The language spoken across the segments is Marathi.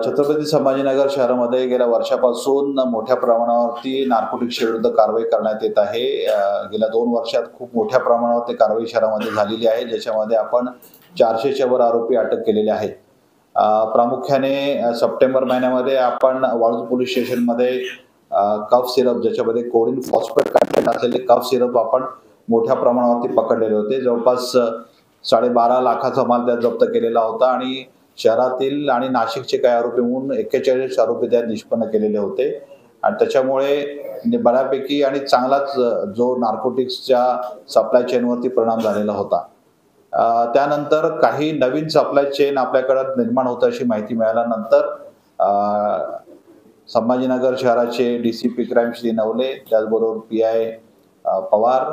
छत्रपती संभाजीनगर शहरामध्ये गेल्या वर्षापासून मोठ्या प्रमाणावरती नार्कोटिक्स विरुद्ध कारवाई करण्यात येत आहे। गेल्या 2 वर्षात खूप मोठ्या प्रमाणावरती कारवाई शहरामध्ये झालेली आहे, ज्याच्यामध्ये आपण 400च्या वर आरोपी अटक केलेले आहेत। प्रामुख्याने सप्टेंबर महिन्यामध्ये आपण वाळूज पोलीस स्टेशनमध्ये कफ सिरप, ज्याच्यामध्ये कोडिन फॉस्फेट कंटेंट असलेले कफ सिरप आपण मोठ्या प्रमाणावरती पकडलेले होते। जवळपास 12.5 लाखाचा माल त्यात जप्त केलेला होता आणि शहरातील आणि नाशिकचे काही आरोपी म्हणून 41 आरोपी त्यात निष्पन्न केलेले होते आणि त्याच्यामुळे बऱ्यापैकी आणि चांगलाच जो नार्कोटिक्सच्या सप्लाय चेनवरती परिणाम झालेला होता। त्यानंतर काही नवीन सप्लाय चेन आपल्याकडे निर्माण होत अशी माहिती मिळाल्यानंतर संभाजीनगर शहराचे डीसीपी क्राईम श्री नवले, त्याचबरोबर पीआय पवार,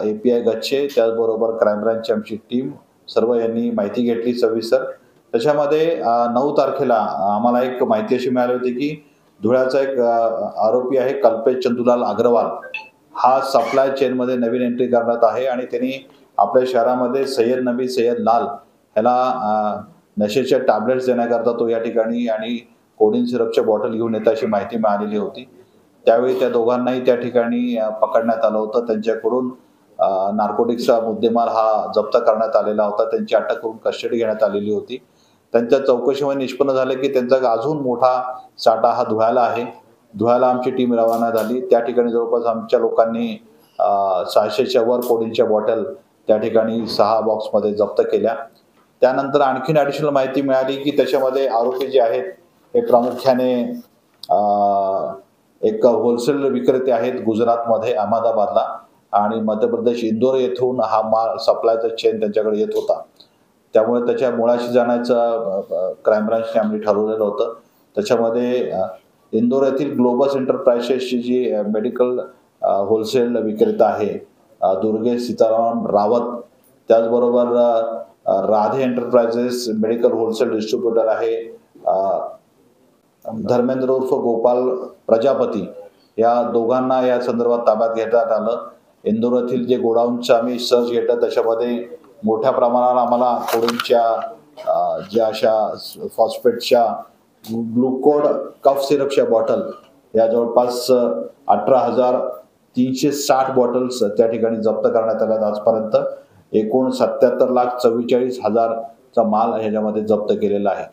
एपीआय गच्छे, त्याचबरोबर क्राईम ब्रांचची आमची टीम सर्व यांनी माहिती घेतली सविस्तर। त्याच्यामध्ये 9 तारखेला आम्हाला एक माहिती अशी मिळाली होती की धुळ्याचा एक आरोपी आहे कल्पेश चंदूलाल अग्रवाल, हा सप्लाय चेनमध्ये नवीन एंट्री करण्यात आहे आणि त्यांनी आपल्या शहरामध्ये सय्यद नबी सय्यद लाल ह्याला नशेच्या टॅबलेट्स देण्याकरता तो या ठिकाणी आणि कोडिन सिरपच्या बॉटल घेऊन येत अशी माहिती मिळालेली होती। त्यावेळी त्या दोघांनाही त्या ठिकाणी पकडण्यात आलं होतं। त्यांच्याकडून नार्कोटिक्सचा मुद्देमाल हा जप्त करण्यात आलेला होता। त्यांची अटक करून कस्टडी घेण्यात आलेली होती। त्यांच्या चौकशीमध्ये निष्पन्न झाले की त्यांचा अजून मोठा साठा हा धुळ्याला आहे। धुळ्याला आमची टीम रवाना झाली। त्या ठिकाणी जवळपास आमच्या लोकांनी 600च्या वर कोडिनच्या बॉटल त्या ठिकाणी 6 बॉक्समध्ये जप्त केल्या। त्यानंतर आणखीन ॲडिशनल माहिती मिळाली की त्याच्यामध्ये आरोपी जे आहेत हे प्रामुख्याने एक होलसेल विक्रेते आहेत गुजरातमध्ये अहमदाबादला, आणि मध्य प्रदेश इंदोर येथून हा माल सप्लायचा चेन त्यांच्याकडे येत होता। त्यामुळे त्याच्या मुळाशी जाण्याचं क्राईम ब्रांचने आम्ही ठरवलेलं होतं। त्याच्यामध्ये इंदोर येथील ग्लोबस एंटरप्राइजेसची जी मेडिकल होलसेल विक्रेता आहे दुर्गेश सीताराम रावत, त्याचबरोबर Radhe enterprises medical wholesale distributor आहे धर्मेंद्र उर्फ गोपाल प्रजापती, या दोघांना या संदर्भात ताब्यात घेण्यात आलं। इंदोर येथील जे गोडाऊनचं आम्ही सर्च घेतलं त्याच्यामध्ये मोठ्या प्रमाणावर आम्हाला कोडिनच्या ज्या अशा फॉस्फेटच्या ग्लुकोड कफ सिरपच्या बॉटल या जवळपास 18,360 बॉटल्स त्या ठिकाणी जप्त करण्यात आल्या। आजपर्यंत एकूण 77,44,000चा माल ह्याच्यामध्ये जप्त केलेला आहे।